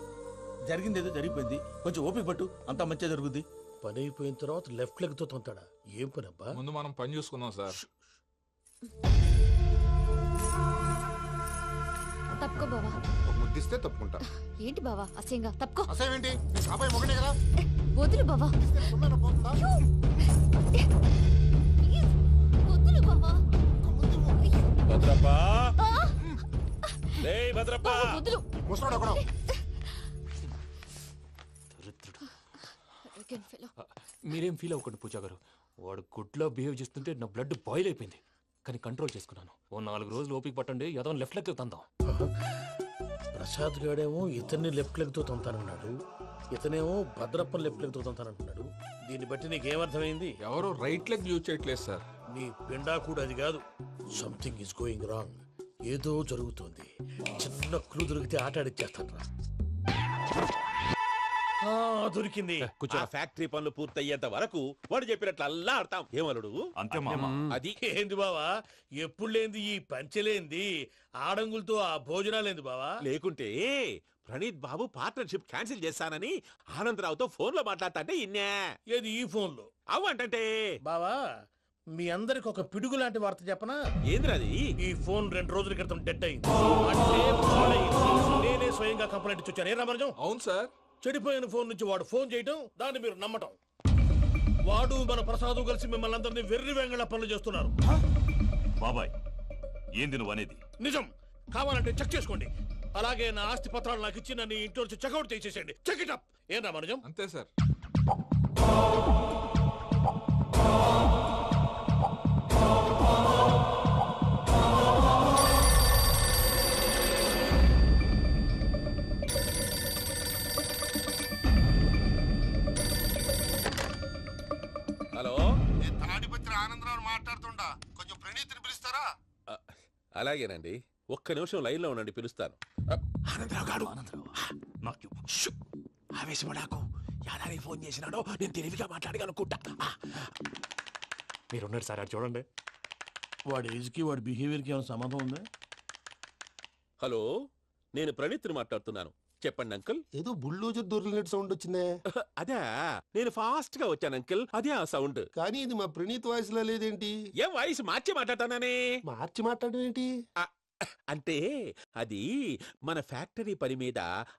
జరిగింది ఏదో జరిగిపోయింది, కొంచెం ఓపిక పట్టు, అంతా మంచిగా జరుగుద్ది. పని అయిపోయిన తర్వాత లెఫ్ట్ లెగ్ తో తొంతాడా? ఏం పని అబ్బా? ముందు మనం పని చూసుకుందాం సార్. తప్పుకో బావా. ఒక ముద్దిస్తే తప్పుకుంటా. ఏంటి బావా అసహ్యంగా? తప్పుకో. అసేమేంటి, నీ కాబోయే మొగనే కదా. వదులు బావా. సుమ్మేనా పోతుందా? వదులు బావా. భద్రప్పా, భద్రప్పా, వదులు. ముసలోడు ఒకడు. మీరేం ఫీల్ అవ్వకండి పూజా గారు, వాడు గుడ్లో బిహేవ్ చేస్తుంటే నా బ్లడ్ బాయిల్ అయిపోయింది. కానీ కంట్రోల్ చేసుకున్నాను. ఓ 4 రోజులు ఓపిక పట్టండి, ఏదో లెఫ్ట్ లెగ్ తందాం. ప్రసాద్ గాడేమో ఇతన్ని లెఫ్ట్ లెగ్ తో తొంతానన్నాడు, ఇతనేమో భద్రప్పని లెఫ్ట్ లెగ్ తో తొంతానంటున్నాడు. దీన్ని బట్టి నీకేమర్థమైంది? ఎవరు రైట్ లెగ్ యూజ్ చేయట్లేదు సార్. నీ పిండా కూడా అది కాదు. Something is going wrong. ఏదో జరుగుతోంది. చిన్న క్లూ దొరికితే ఆట ఆడిచ్చేస్తాను రా. దొరికింది. ఆ ఫ్యాక్టరీ పనులు పూర్తయ్యేంత వరకు వాడు చెప్పినట్లు అల్లా ఆడతాం. ఏమలుడు అంతే మామ. అది ఏంది బావా, ఎప్పుడు లేంది ఈ పంచలేంది, ఆడంగులతో ఆ భోజనాలేంది బావా? లేకుంటే ప్రణీత్ బాబు పార్ట్నర్షిప్ క్యాన్సిల్ చేస్తానని ఆనందరావుతో ఫోన్ లో మాట్లాడతాంటే ఇన్నే. ఏది ఈ ఫోన్ లో? అవ్వంటే బావా, మీ అందరికి ఒక పిడుగు లాంటి వార్త చెప్పనా? ఏంద్రది? ఈ ఫోన్ 2 రోజుల క్రితం డెడ్ అయింది. అంటే పాడైంది. నేనే స్వయంగా కంప్లైంట్ ఇచ్చాను. ఏ రామరాజం? అవును సార్. చెడిపోయిన ఫోన్ నుంచి వాడు ఫోన్ చేయటం, దాన్ని మీరు నమ్మటం. వాడు మన ప్రసాదు కలిసి మిమ్మల్ని అందరినీ వెర్రి వెంగళ పనులు చేస్తున్నారు. బాబాయ్, ఏంది నువ్వు అనేది? నిజం. కావాలంటే చెక్ చేసుకోండి. అలాగే నా ఆస్తి పత్రాలు నాకు ఇచ్చి నన్ను ఇంట్లో నుంచి చెక్అౌట్ చేసేసేయండి. Check it up. ఏం రామరాజం? అంతే సార్. హలో, తాడిపత్రి ఆనందరావు మాట్లాడుతుండా, కొంచెం ప్రణీతిని పిలుస్తారా? అలాగేనండి, ఒక్క నిమిషం లైన్ లో ఉండండి, పిలుస్తాను. ఆనందరావు గాడు ఆవేశపడాకు. యాదారి ఫోన్ చేసినాడో నేను తెలివిగా మాట్లాడగలనుకుంటా. మీరున్నారు సార్, అది చూడండి. వాడి ఏజ్కి వాడి బిహేవియర్కి ఏమైనా సంబంధం ఉందా? హలో, నేను ప్రణీత్ని మాట్లాడుతున్నాను. చెప్పండి అంకుల్. ఏదో బుల్డోజర్ దొరికినట్టు సౌండ్ వచ్చిందే. అదే, నేను ఫాస్ట్ గా వచ్చాను అంకుల్, అదే ఆ సౌండ్. కానీ ఇది మా ప్రణీత్ వాయిస్ లో లేదేంటి? ఏం వాయిస్ మార్చి మాట్లాడతానని? మార్చి మాట్లాడడం ఏంటి? అంటే అది మన ఫ్యాక్టరీ పని మీద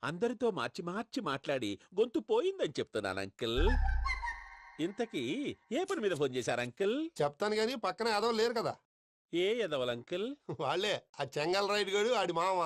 అందరితో మార్చి మార్చి మాట్లాడి గొంతు పోయిందని చెప్తున్నాను అంకుల్. ఇంతకీ ఏ పని మీద ఫోన్ చేశారు అంకుల్? చెప్తాను గానీ పక్కన ఏదో లేరు కదా. ఏ ఎదవలు అంకుల్? వాళ్ళే ఆ చెంగల్ రైడ్ గడు ఆడి మామ.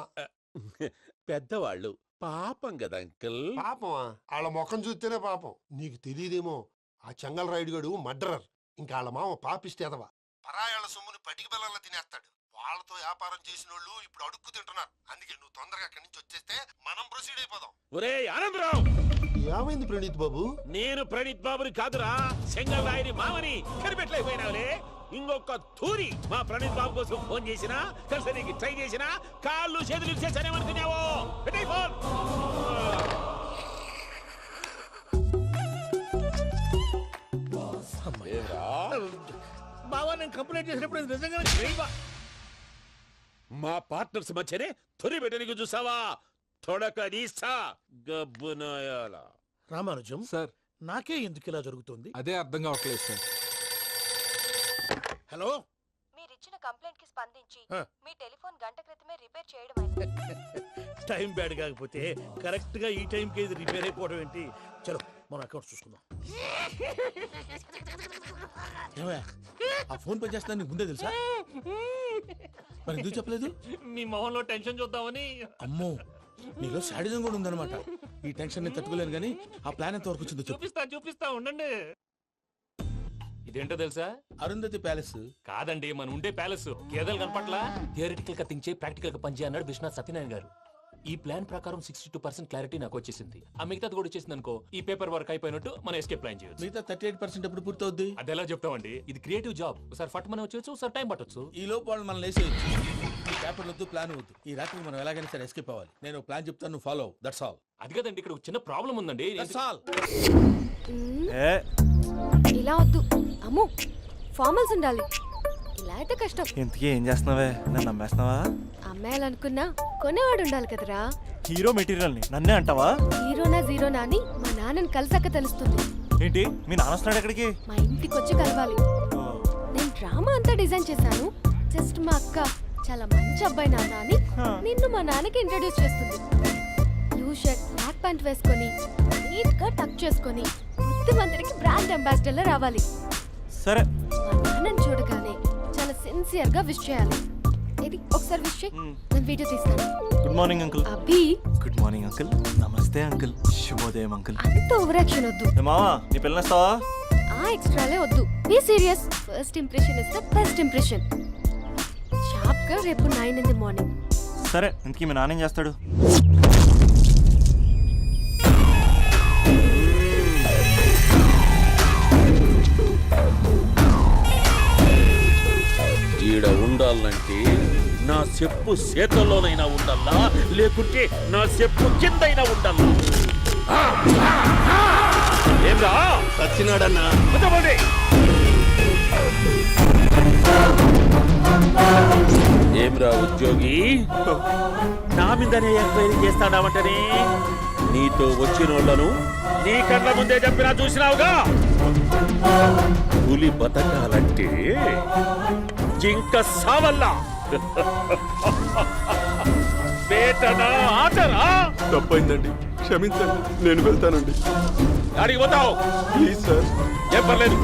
పెద్దవాళ్ళు, పాపం కదా అంకుల్. పాపమా? వాళ్ళ ముఖం చూస్తేనే పాపం. నీకు తెలియదేమో, ఆ చెంగల్ రైడ్ గడు మర్డరర్. ఇంకా వాళ్ళ మామ పాపిస్తేదవా. పరాయాళ్ళ సొమ్ముని పటికి బెల్లంలో తినేస్తాడు. వాళ్ళతో వ్యాపారం చేసిన వాళ్ళు ఇప్పుడు అడుక్కు తింటున్నారు. అందుకే నువ్వు తొందరగా అక్కడి నుంచి వచ్చేస్తే మనం ప్రొసీడ్ అయిపోదాం. ఒరే ఆనందరావు! ఏమైంది ప్రణీత్ బాబు? నేను ప్రణీత్ బాబుని కాదురా, సెంగల్ రాయని మామని. కనిపెట్టలేకపోయినావులే. ఇంకొక తూరి మా ప్రణీత్ బాబు కోసం ఫోన్ చేసినా, కలిసి ట్రై చేసినా కాళ్ళు చేతులు ఇచ్చేసానేమనుకున్నావో. పెట్టేయ్ ఫోన్. బావా, నేను కంప్లైంట్ చేసినప్పుడు ఇది నిజంగానే చేయవా? మా పార్ట్నర్స్ మధ్యనే తొలి పెట్టడానికి చూసావా? తొడక నీస్తా గబ్బునాయాల. రామానుజం సార్, నాకే ఎందుకు ఇలా జరుగుతుంది? అదే అర్థం కావట్లేదు సార్. హలో, మీరిచ్చిన కంప్లైంట్ కి స్పందించి మీ టెలిఫోన్ గంట క్రితమే రిపేర్ చేయడం. టైం బ్యాడ్ కాకపోతే కరెక్ట్ గా ఈ టైంకి ఇది రిపేర్ అయిపోవడం ఏంటి? చలో మన అకౌంట్ చూసుకుందాం. ఆ ఫోన్ పని చేస్తున్నా నీకు ముందే తెలుసా? మరి ఎందుకు చెప్పలేదు? మీ మొహంలో టెన్షన్ చూద్దామని. అమ్మో, నీలో శాడిజం కూడా ఉందన్నమాట. ఈ టెన్షన్ నేను తట్టుకోలేను కానీ ఆ ప్లాన్ ఎంత వరకు వచ్చిందో చెప్పు. చూపిస్తా ఉండండి. ఇదేంటో తెలుసా? అరుంధతి ప్యాలెస్ కాదండి, మన ఉండే ప్యాలెస్. గేదెలు కనపట్లా? థియరిటికల్ గా థింక్ చేయి, ప్రాక్టికల్ గా పనిచేయ అన్నాడు విశ్వనాథ్ సత్యనారాయణ గారు. ఈ ప్లాన్ ప్రకారం 62% క్లారిటీ నాకు వచ్చేసింది. ఆ మిగతాది కూడా వచ్చేసింది అనుకో, ఈ పేపర్ వర్క్ అయిపోయినట్టు మనం ఎస్కేప్ ప్లాన్ చేయొచ్చు. మిగతా 38% ఎప్పుడు పూర్తవుద్ది? అది ఎలా చెప్తామండి? ఇది క్రియేటివ్ జాబ్. ఒకసారి ఫట్ మనం వచ్చేచ్చు, ఒకసారి టైం పట్టొచ్చు. ఈ లోపు వాళ్ళు మనం లేసేయచ్చు. ఈ పేపర్ వద్దు, ప్లాన్ వద్దు. ఈ రాత్రి మనం ఎలాగైనా సరే ఎస్కేప్ అవ్వాలి. నేను ప్లాన్ చెప్తాను, నువ్వు ఫాలో. That's all. అది కదండి, ఇక్కడ ఒక చిన్న ప్రాబ్లం ఉందండి. That's all. ఇలా వద్దు అమ్ము, ఫార్మల్స్ ఉండాలి. ఇలా అయితే కష్టం. ఇంతకీ ఏం చేస్తున్నావే? నన్ను నమ్మేస్తున్నావా? అమ్మాయాలనుకున్నా కొనేవాడు ఉండాలి కదరా. హీరో మెటీరియల్ ని నన్నే అంటావా? హీరోనా జీరోనా అని మా నాన్నని కలిసాక తెలుస్తుంది. ఏంటి, మీ నాన్న వస్తున్నాడు ఎక్కడికి? మా ఇంటికి వచ్చి కలవాలి. నేను డ్రామా అంతా డిజైన్ చేశాను. జస్ట్ మా అక్క చాలా మంచి అబ్బాయి నాన్న అని నిన్ను మా నాన్నకి ఇంట్రడ్యూస్ చేస్తుంది. బ్లూ షర్ట్, బ్లాక్ ప్యాంట్ వేసుకొని నీట్ గా టక్ చేసుకొని బుద్ధిమంతుడికి బ్రాండ్ అంబాసిడర్ రావాలి. సరే. మా నాన్నని చూడగానే చాలా సిన్సియర్ గా విష్ చేయాలి. ఇది ఒకసారి విష్ చేయి. నేను వీడియో తీస్తాను. Good morning uncle. Abhi. Good morning uncle. నమస్తే అంకుల్. శుభోదయం అంకుల్. అంత ఓవర్ యాక్షన్ వద్దు. మావా, నీ పిల్లనిస్తావా? ఆ ఎక్స్ట్రాలే వద్దు. Be serious. First impression is the best impression. Sharp గా రేపు 9 in the morning. సరే, ఇంతకీ మీ నాన్న ఏం చేస్తాడు? ఈడ ఉండాలంటే నా చెప్పు చేతల్లోనైనా ఉండాలా, లేకుంటే నా చెప్పు కిందైనా ఉండాలా. ఏమ్రా సచ్చినాడన్నా? ఏమ్రా ఉద్యోగి, నా మీదనే ఎంక్వైరీ చేస్తాడావంటనే? నీతో వచ్చినోళ్లను నీ కళ్ళ ముందే చెప్పినా చూసినావుగా. పులి బతకాలంటే జింక సావల్లా. వేటనా ఆటరా? తప్పైందండి, క్షమించండి. నేను వెళ్తానండి. అడిగి పోతావు? Please sir. ఏం పర్లేదు,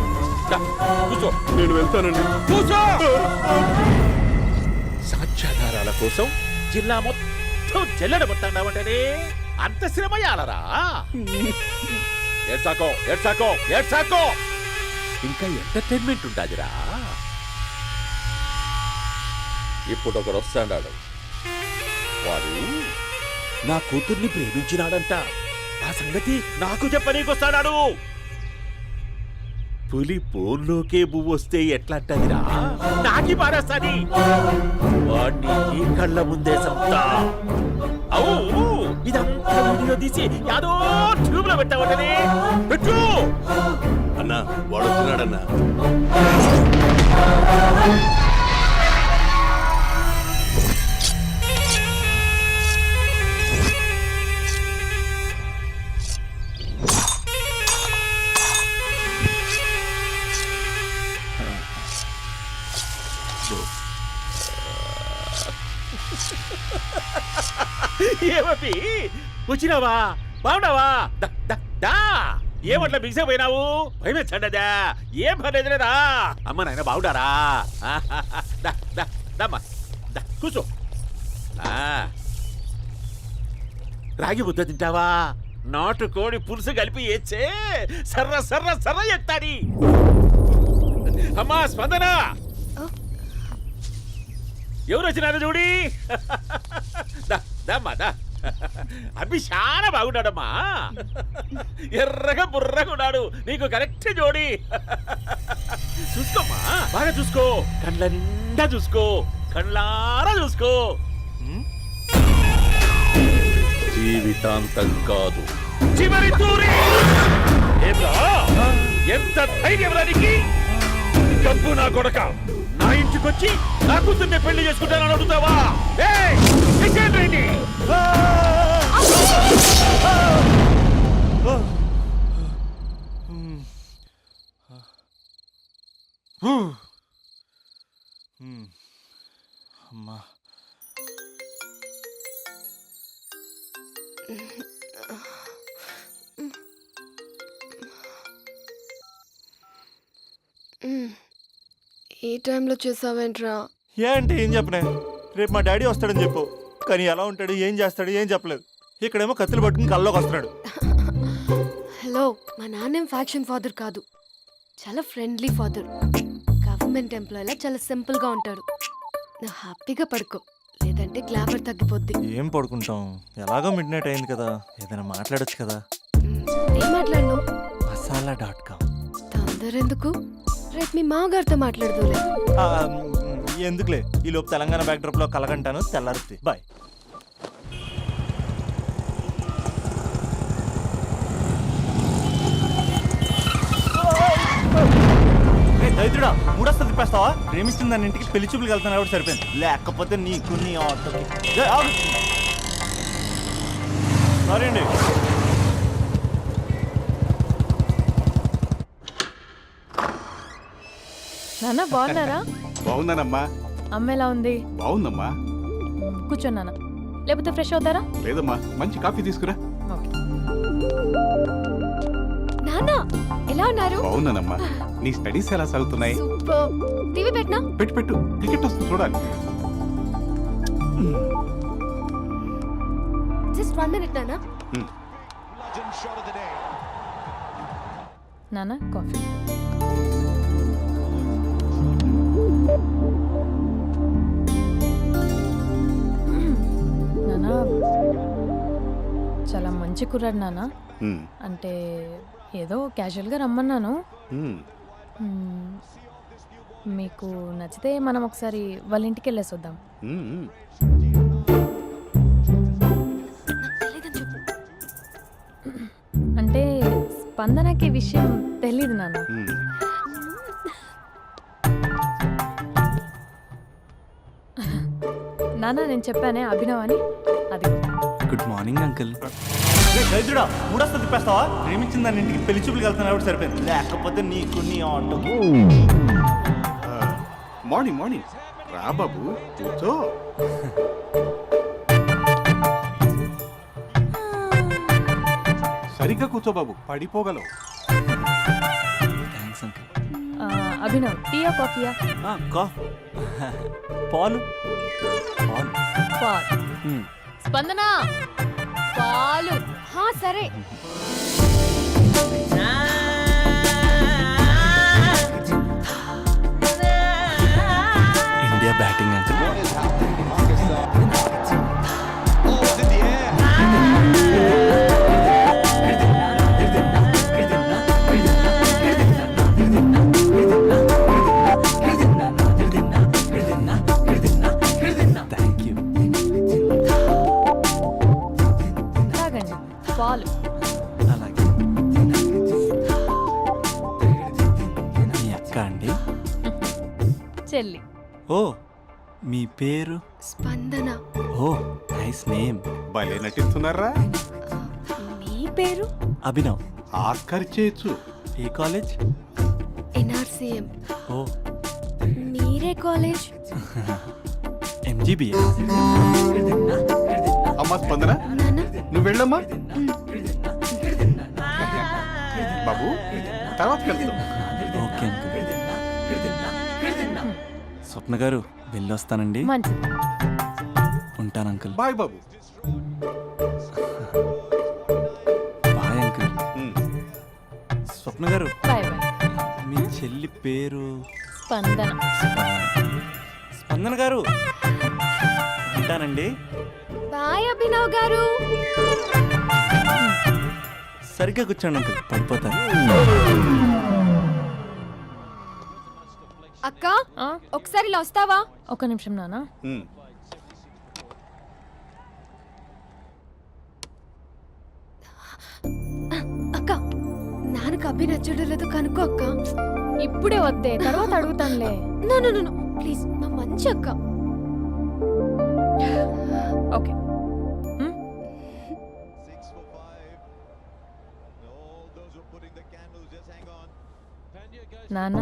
కూర్చో. నేను వెళ్తానండి. కూర్చో. సాక్ష్యాధారాల కోసం జిల్లా మొత్తం చెల్లడబట్టావంటనే అంత శ్రమయాలరా? ఏడ్సాకో ఏడ్సాకో ఏడ్సాకో, ఇంకా ఎంటర్టైన్మెంట్ ఉంటాదిరా. ఇప్పుడు ఒకడు వస్తాడాడు. వాడు నా కూతుర్ని ప్రేమించినాడంట. ఆ సంగతి నాకు చెప్పనీకొస్తాడాడు. పులి బోన్లోకే పువ్వు వస్తే ఎట్లాంటదిరా? నాకి పారేస్తాది. వాడిని ఈ కళ్ళ ముందే చంపుతా. అవు ఇదంతా వీడియో తీసి యాదో ట్యూబ్ లో పెట్టావటనే. పెట్టు అన్నా వాడు వస్తున్నాడన్నా. ఏమపి వచ్చినావా? బాగున్నావా? ఏమట్లా బిగిసిపోయినావు? భయమేచ్చండదా? ఏం పర్లేదులేదా? అమ్మ నాయన బాగుండారా? కూర్చో. రాగి ముద్ద తింటావా? నాటు కోడి పులుసు కలిపి ఏచ్చే సర్ర సర్ర సర్ర ఎత్తాడి. అమ్మా స్పందన, ఎవరు వచ్చినారు చూడి. అభి చాలా బాగున్నాడమ్మా. ఎర్రగా బుర్రగా ఉన్నాడు. నీకు కరెక్ట్ జోడి. చూసుకోమ్మా, బాగా చూసుకో. కళ్ళ నిండా చూసుకో, కళ్ళారా చూసుకో. జీవితాంతం కాదు, చివరి తూరి. ఎంత ధైర్యం రానికి? డబ్బు నా కొడక నా ఇంటికొచ్చి నా కూతుర్ని పెళ్లి చేసుకుంటానని అడుగుతావా? అమ్మా ఈ టైంలో చేసావేంట్రా? ఏంటి ఏం చెప్పనే? రేపు మా డాడీ వస్తాడని చెప్పు. కానీ ఎలా ఉంటాడు, ఏం చేస్తాడు, ఏం చెప్పలేదు. ఇక్కడేమో కత్తులు పట్టుకుని కల్లోకి వస్తున్నాడు. హలో, మా నాన్నేం ఫ్యాక్షన్ ఫాదర్ కాదు, చాలా ఫ్రెండ్లీ ఫాదర్. గవర్నమెంట్ ఎంప్లాయీలా చాలా సింపుల్గా ఉంటాడు. నువ్వు హ్యాపీగా పడుకో, లేదంటే గ్లామర్ తగ్గిపోద్ది. ఏం పడుకుంటాం, ఎలాగో మిడ్ నైట్ అయింది కదా, ఏదైనా మాట్లాడొచ్చు కదా. ఏం మాట్లాడను? మసాలా.com. తొందర ఎందుకు? రేపు మీ మామగారితో మాట్లాడదులే. ఎందుకులే, ఈ లోపు తెలంగాణ బ్యాక్డ్రాప్ లో కలగంటాను. తెల్లారుద్ది. బాయ్. దైత్రుడా, మూడొస్తా తిప్పేస్తావా? ప్రేమిస్తున్న దాని ఇంటికి పెళ్లి చూపులు వెళ్తాను కాబట్టి సరిపోయింది. లేకపోతే నీకు నీ ఆటోకి. సారీ అండి. నాన్న బాగున్నారా? బాగున్నానమ్మా. అమ్మ ఎలా ఉంది? బాగుందమ్మా. కూర్చోన్నానా, లేకపోతే ఫ్రెష్ అవుతారా? లేదమ్మా, మంచి కాఫీ తీసుకురా. నాన్న ఎలా ఉన్నారు? బాగున్నానమ్మా. నీ స్టడీస్ ఎలా సాగుతున్నాయి? సూపర్. టీవీ పెట్టనా? పెట్టు పెట్టు, క్రికెట్ వస్తుంది చూడాలి. జస్ట్ 1 minute నాన్న. నాన్న కాఫీ. నాన్న చాలా మంచి కుర్రాడు నాన్న. అంటే ఏదో క్యాజువల్గా రమ్మన్నాను. మీకు నచ్చితే మనం ఒకసారి వాళ్ళ ఇంటికి వెళ్ళేసి వద్దాం. అంటే స్పందనకి విషయం తెలీదు నాన్న. నాన్న నేను చెప్పానే అభినవ్ అని, అది. Good morning uncle. దైత్రుడా, మూడొస్తా తిప్పేస్తావా? ప్రేమించిన దాని ఇంటికి పెళ్లి చూపులు వెళ్తాను కాబట్టి సరిపోయింది. లేకపోతే నీకు నీ ఆటోకి. మార్నింగ్ మార్నింగ్ రా బాబు, కూర్చో. సరిగ్గా కూర్చో బాబు, పడిపోగలవు. Thanks uncle. అభినవ్, టీయా కాఫీయా? పాలు. పాలు. స్పందన పాలు. సరే. India batting uncle. చెల్లి. ఓ మీ పేరు? స్పందన. ఓ నైస్ నేమ్. భలే నటిస్తున్నారా? మీ పేరు? అభినవ్. ఆస్కర్ చేయొచ్చు. ఏ కాలేజ్? ఎన్ఆర్సీఎం. ఓ మీరే కాలేజ్? ఎంజీబీఏ. అమ్మా స్పందన, నువ్వు వెళ్ళమ్మా. బాబు తర్వాత వెళ్తాం. ఓకే స్వప్న గారు వెళ్ళొస్తానండి. మంచిది. ఉంటాను అంకుల్. బాయ్ బాబు. Bye uncle. స్వప్న గారు బాయ్ బాయ్. మీ చెల్లి పేరు? స్పందన. స్పందన గారు ఉంటానండి. బాయ్ అభినవ్ గారు. సరిగ్గా కూర్చోండి అంకుల్, పడిపోతాను. అక్క ఒకసారి ఇలా వస్తావా? ఒక నిమిషం నాన్న. అక్క నాన్నకు అభి నచ్చడం లేదో కనుక్కో అక్క. ఇప్పుడే వద్దే, తర్వాత అడుగుతానులే. నో ప్లీజ్, మా మంచి అక్క. ఓకే. నాన్న,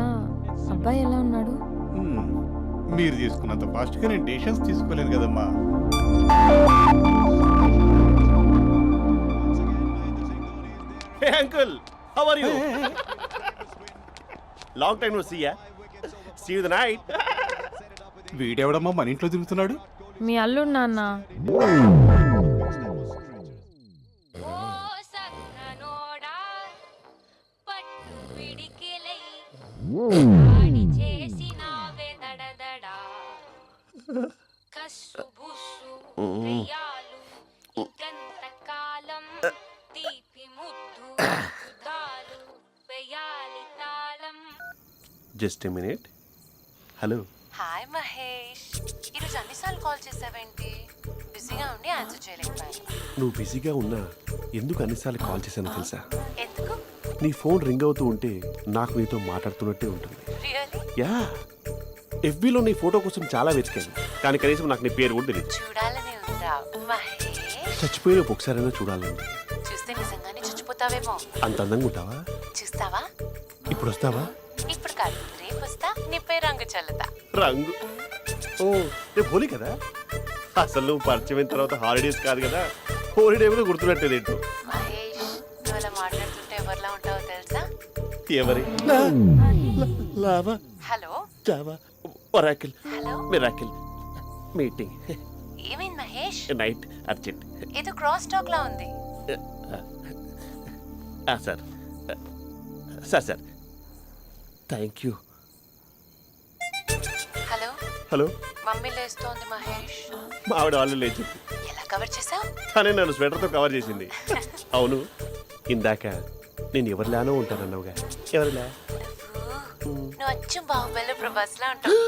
అబ్బాయి ఎలా ఉన్నాడు? మీరు తీసుకున్నంత ఫాస్ట్గా నేను డెసిషన్స్ తీసుకోలేను కదమ్మా. Hey uncle, how are you? Long time no see ya. See you the night. వీడెవడమ్మా మన ఇంట్లో తిరుగుతున్నాడు? మీ అల్లుడు నాన్న. Just a minute. Hello. Hi Mahesh, ఈరోజు అన్నిసార్లు కాల్ చేసావేంటి? బిజీగా ఉండి ఆన్సర్ చేయలేకపోయాను. నువ్వు బిజీగా ఉన్నా ఎందుకు అన్నిసార్లు కాల్ చేశానో తెలుసా? ఎందుకు? నీ ఫోన్ రింగ్ అవుతూ ఉంటే నాకు నీతో మాట్లాడుతున్నట్టే ఉంటుంది. రియల్లీ? యా, ఎఫ్బీలో నీ ఫోటో కోసం చాలా వెతికాను, కానీ కనీసం నాకు నీ పేరు కూడా తెలియదు. చూడాలని ఉందా మహేష్? చచ్చిపోయిన ఒకసారైనా చూడాలండి. చూస్తే నిజంగానే చచ్చిపోతావేమో. అంత అందంగా ఉంటావా? చూస్తావా? ఇప్పుడు వస్తావా? ఇప్పుడు కాదు, రేపు వస్తా, నీపై రంగు చల్లుతా. రంగు? ఓ రేపు హోలీ కదా. అసలు నువ్వు పరిచయం తర్వాత హాలిడేస్ కాదు కదా, హోలిడే కూడా గుర్తున్నట్టేది ఏంటో. మహేష్, నువ్వు అలా మాట్లాడుతుంటే ఎవరిలా ఉంటావో తెలుసా? ఎవరి? Lava, hello, Java, Oracle, hello, miracle, meeting. ఏమైంది మహేష్? Night urgent. ఏదో క్రాస్ టాక్ లా ఉంది. Sir sir sir thank you. Hello hello, mummy లేస్తోంది మహేష్. మా ఆవిడ వాళ్ళు లేచి ఎలా కవర్ చేసావు? తనే నన్ను స్వెటర్తో కవర్ చేసింది. అవును, ఇందాక నేను ఎవరిలానో ఉంటానన్నావుగా, ఎవరిలా? నువ్వు అచ్చం బాహుబలి ప్రభాస్ లా ఉంటావు.